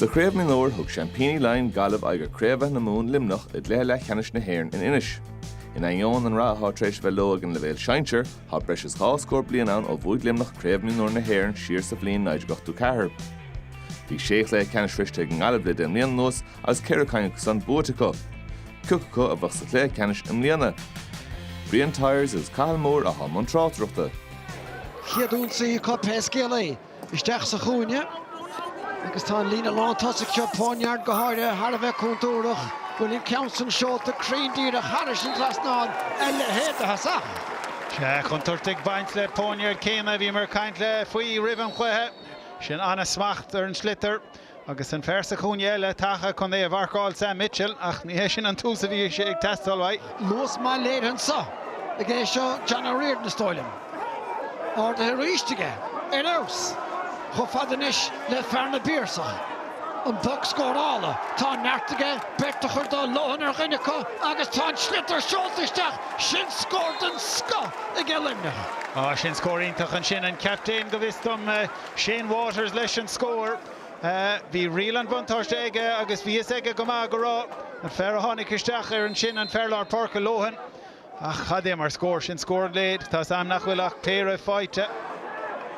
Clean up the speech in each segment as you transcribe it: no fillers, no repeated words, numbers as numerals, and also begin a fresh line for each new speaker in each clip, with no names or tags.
Sa craobh na nóir thug Champini Line galibh ag craobh na mún limnach i dléile cheannis na hÉireann in Inis. In aion an rá treéis bheith lo an levéil Seintir, há breis is scór blian ann ó bhuaig limnach craobh na nóir na hÉireann siar sa bhliain 1984. Bhí séach le ceannis friste an galibh le den líon nós as ceircain san bútacha. Cucacha a bhach sa lé ceannis im líana. Brian Tyres is cailmór a há man trátrachta.
Chiadún saí có pescéala isteach sa chúine agus tá lína lántása ceap póneart go háire har a bheith cúntúrach William Counson shot the crane deer Harrison last night and head the Hassan.
Chunturtig baint le póneart céime bhí mar caint le faoi ribam chuithe sin anna smacht ar an slitter agus an fersa chúine le tacha chun é a bharcáil Sam Mitchell ach ní hé sin an túsa bhí sé ag testáil
Lús má léir sa a ggé seo John O'Reardon na stoilm. Or the ríistige ar aus chu fadanis le fearna bíorsa. An buck scorála tá neartige bertachar dá lohan ar ghinnecha agus tá slitter seoltaisteach sin scór den sca i gceillimne.
Sin scórítach an sin an captain go bhístom Shane Waters leis an scór. Bhí rial an buntáiste aige agus bhí aige go má go rá an fear a tháinig isteach ar an sin an fearlár Páirc Lohan. Ach chadé mar scór sin scór léad tá sam nach bhfuil ach péire fáite.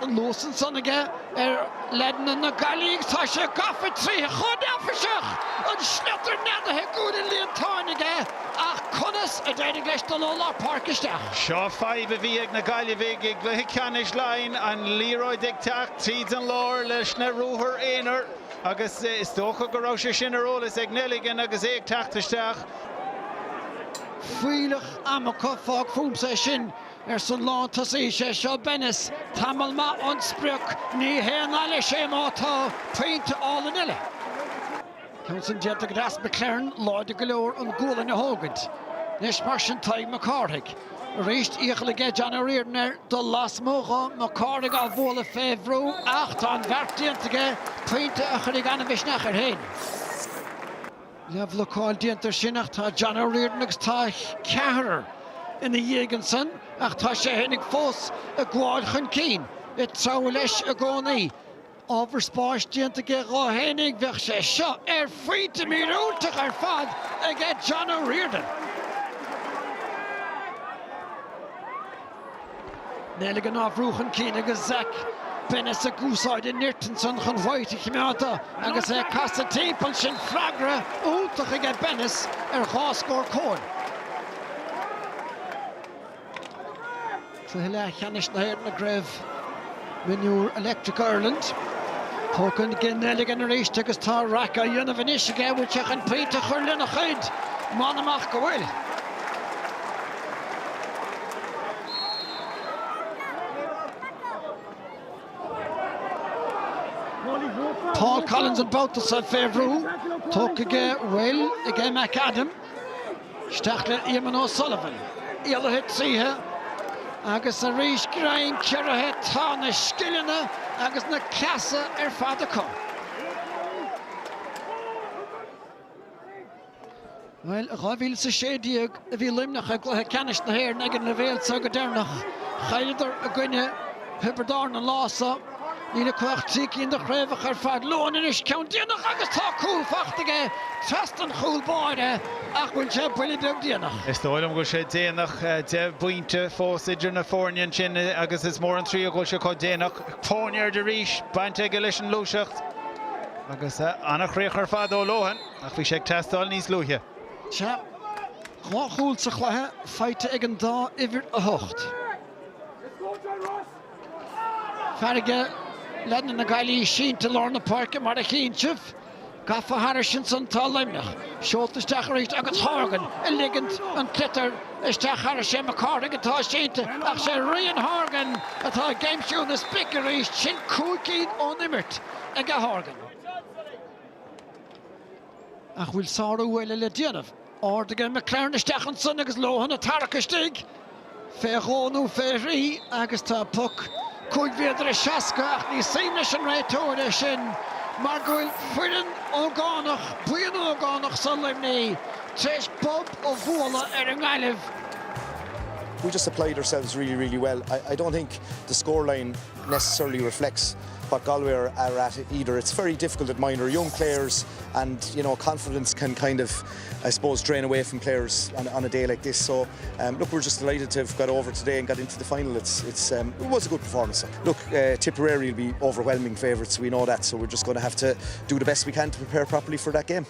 An lúsan san aige ledan na galíigh tá sé gafa trí chud afaseach an slitter nedathe gúna líontáinige ach conas a déidir leis do Lollar Páirc isteach.
Seo five a bhí ag na gaiilehigh ag le Canis Line an Leroy ag teach tríd an lár leis na rúthar éonar agus is tócha go raibh sé sin arolalas ag Nelligan agus ag teachtasteach.
Fuilech amacha fág fúmsa sin san lántas é sé seo Bennis tamil má ansprúch ní héana le sé mátá peinte ála nile. Counson dianta gras McLaren láide go leor an gúla na hógant. Nes mar sin taig McCarthaigh. Réist íoch le gé John O'Reardon do las mócha McCarthaigh á bhóla féhrú ach tá an bheartdiantaige peinte a chuig anna bhisneach ar héin. Lev leáil diantar sinach tá John O'Reardon agus tá ceathar ina dhéigean san ach tá sé hénig fós a gháil chun cín i trá leis a gcónaí. Ábhar spáis diantaige rá hénig bheith sé seo ar faointe míúlteach ar fad ag John O'Reardon. Nelligan ábhrúchan cín agus Zach Bennis a gúsáid in Nirtinson chun bhaite chimeata agus é casa timppel sin flagra últeach ag Bennis ar gháscór cóin. Tá le cheannis na hÉireann na greibh Miniúr Electric Ireland. Tócann gin Nelligan a réiste agus tá raca dionmh inis aige bhuiiteach an peinte chur lena chuid man amach go bhfuil. Paul Collins an boutas a féhrú tóca aige bhfuil aige McAdam isteach le Eamon O'Sullivan ialaithe tríthe agus a rís grain cearathe tá na scileanna agus na ceasa ar fad acu. Well, a rábhíle sa sédíag a bhí limnach a gluthe ceannis na hÉireann ag an levéalsa go déirnach chaidir a gcuine Hibredáin na lása Nína cuachtaí cín de chréibhach ar fad lóin is ceann díanach agus tá cúlfachtaige trestan chúlbáide ach bhfuil sé buile beag díanach.
Is dóilm go sé déanach de buinte fós idir na fórnean sin agus is mór an trí go se có déanach pónear de ríis baint ag leis an lúiseacht agus annach réoch ar fad ó Lohan ach bhí sé testáil níos luúthe.
Tá chúil sa chluthe feite ag an dá ihir a hocht. Ferige ledan na gailí sínta Lorna Páirce mar a chintsih gafa Harrison san tá limnach. Seoltaisteach réist agus Horgan a ligand an clitar isteach Harrison McCarthaigh atá sínta ach sé rion Horgan atá géimsiú na spice réist sin cúcín ón imirt ag Horgan. Ach bhfuil sáú bhfuile le déanamh ádaige McLaren isteach an san agus Lohan a tarachastig féghónú férí agus tá puck Cúig bhéidir a seasca ach ní saoine sin réitóide sin mar gúil fuireann ógánach buan ógánach san limnaí treis bob ó bhuala ar an gaiileh.
We just applied ourselves really well. I don't think the scoreline necessarily reflects what Galway are at either. It's very difficult at minor. Young players and, you know, confidence can kind of, I suppose, drain away from players on a day like this. So, look, we're just delighted to have got over today and got into the final. It was a good performance. Look, Tipperary will be overwhelming favourites, we know that, so we're just going to have to do the best we can to prepare properly for that game.